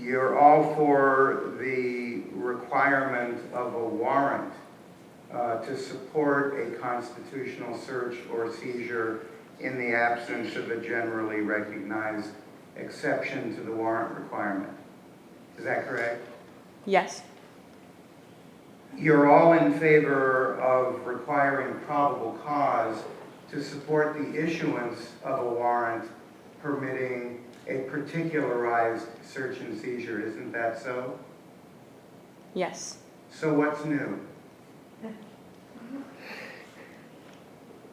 you're all for the requirement of a warrant to support a constitutional search or seizure in the absence of a generally recognized exception to the warrant requirement. Is that correct? Yes. You're all in favor of requiring probable cause to support the issuance of a warrant permitting a particularized search and seizure, isn't that so? Yes. So what's new?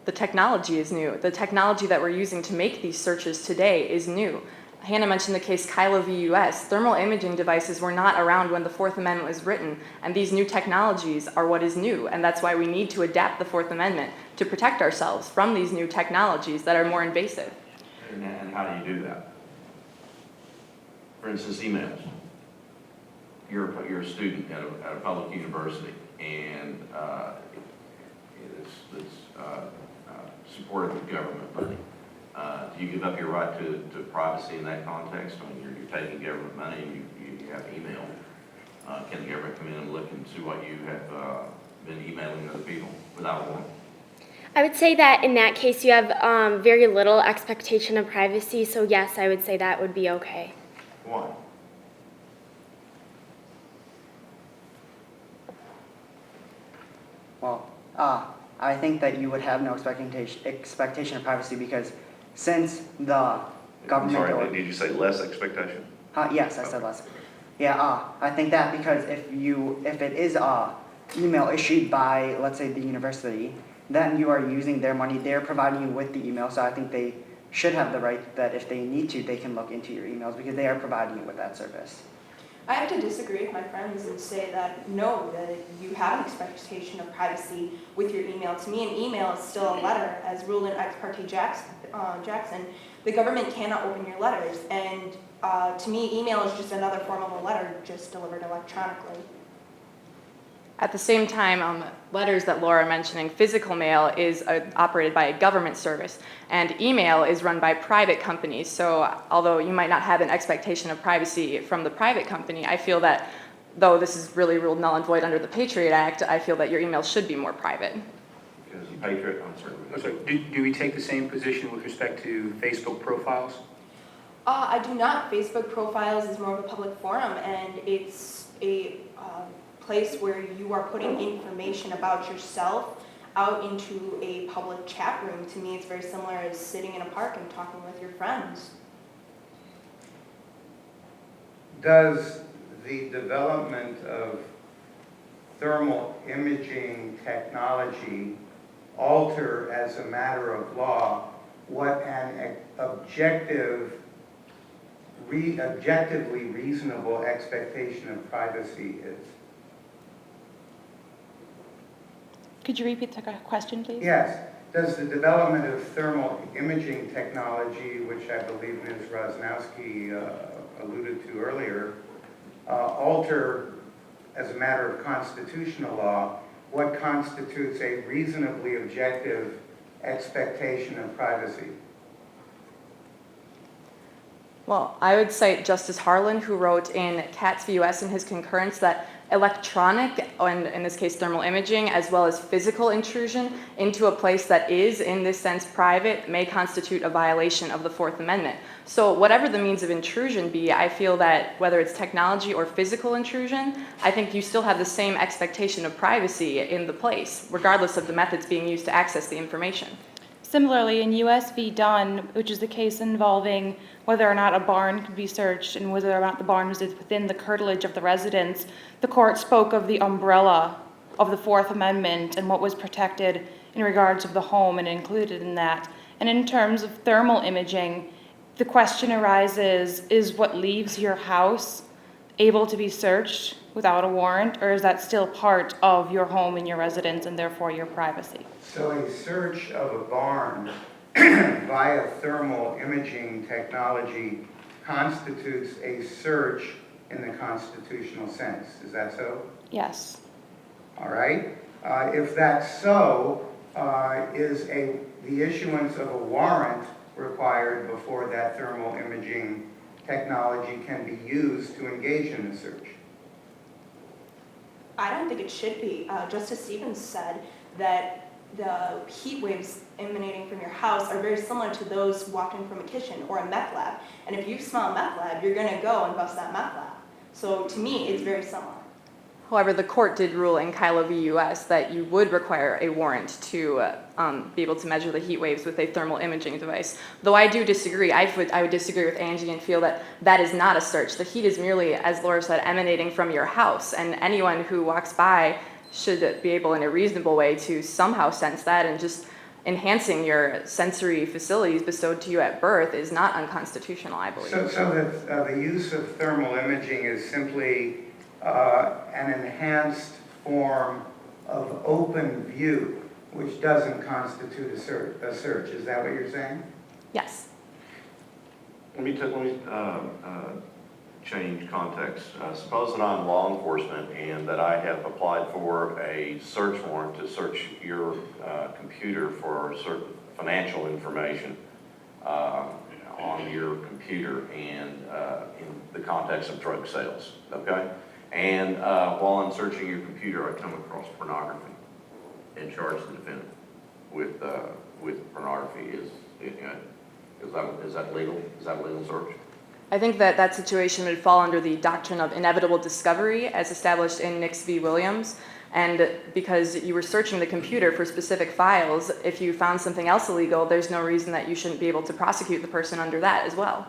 The technology is new. The technology that we're using to make these searches today is new. Hannah mentioned the case Kylo v. US. Thermal imaging devices were not around when the Fourth Amendment was written, and these new technologies are what is new, and that's why we need to adapt the Fourth Amendment to protect ourselves from these new technologies that are more invasive. And how do you do that? For instance, emails. You're a student at a public university, and it's supported with government money. Do you give up your right to privacy in that context? I mean, you're taking government money and you have email. Can the government come in and look and see what you have been emailing other people without a warrant? I would say that in that case you have very little expectation of privacy, so yes, I would say that would be okay. Why? Well, I think that you would have no expectation of privacy because since the government... I'm sorry, did you say less expectation? Yes, I said less. Yeah, I think that because if it is email issued by, let's say, the university, then you are using their money. They're providing you with the email, so I think they should have the right that if they need to, they can look into your emails because they are providing you with that service. I have to disagree with my friends and say that no, that you have an expectation of privacy with your email. To me, an email is still a letter, as ruled in Ex parte Jackson. The government cannot open your letters, and to me, email is just another form of a letter, just delivered electronically. At the same time, letters that Laura mentioning, physical mail is operated by a government service, and email is run by private companies. So although you might not have an expectation of privacy from the private company, I feel that though this is really ruled null and void under the Patriot Act, I feel that your email should be more private. Because the Patriot, I'm sorry. Do we take the same position with respect to Facebook profiles? I do not. Facebook profiles is more of a public forum, and it's a place where you are putting information about yourself out into a public chat room. To me, it's very similar as sitting in a park and talking with your friends. Does the development of thermal imaging technology alter as a matter of law what an objectively reasonable expectation of privacy is? Could you repeat the question, please? Yes. Does the development of thermal imaging technology, which I believe Ms. Rosnowski alluded to earlier, alter, as a matter of constitutional law, what constitutes a reasonably objective expectation of privacy? Well, I would cite Justice Harlan, who wrote in Katz v. US in his concurrence that electronic, and in this case thermal imaging, as well as physical intrusion into a place that is, in this sense, private, may constitute a violation of the Fourth Amendment. So whatever the means of intrusion be, I feel that whether it's technology or physical intrusion, I think you still have the same expectation of privacy in the place, regardless of the methods being used to access the information. Similarly, in US v. Dunn, which is the case involving whether or not a barn could be searched and whether or not the barn was within the curtilage of the residence, the court spoke of the umbrella of the Fourth Amendment and what was protected in regards of the home and included in that. And in terms of thermal imaging, the question arises, is what leaves your house able to be searched without a warrant, or is that still part of your home and your residence and therefore your privacy? So a search of a barn via thermal imaging technology constitutes a search in the constitutional sense. Is that so? Yes. All right. If that's so, is the issuance of a warrant required before that thermal imaging technology can be used to engage in the search. I don't think it should be. Justice Stevens said that the heat waves emanating from your house are very similar to those walking from a kitchen or a meth lab. And if you smell a meth lab, you're gonna go and bust that meth lab. So to me, it's very similar. However, the court did rule in Kylo v. US that you would require a warrant to be able to measure the heat waves with a thermal imaging device. Though I do disagree. I would disagree with Angie and feel that that is not a search. The heat is merely, as Laura said, emanating from your house, and anyone who walks by should be able in a reasonable way to somehow sense that, and just enhancing your sensory facilities bestowed to you at birth is not unconstitutional, I believe. So the use of thermal imaging is simply an enhanced form of open view, which doesn't constitute a search. Is that what you're saying? Yes. Let me change context. Suppose that I'm law enforcement and that I have applied for a search warrant to search your computer for certain financial information on your computer and in the context of drug sales, okay? And while I'm searching your computer, I come across pornography and charge the defendant with pornography. Is that legal? Is that a legal search? I think that that situation would fall under the doctrine of inevitable discovery as established in Nix v. Williams. And because you were searching the computer for specific files, if you found something else illegal, there's no reason that you shouldn't be able to prosecute the person under that as well.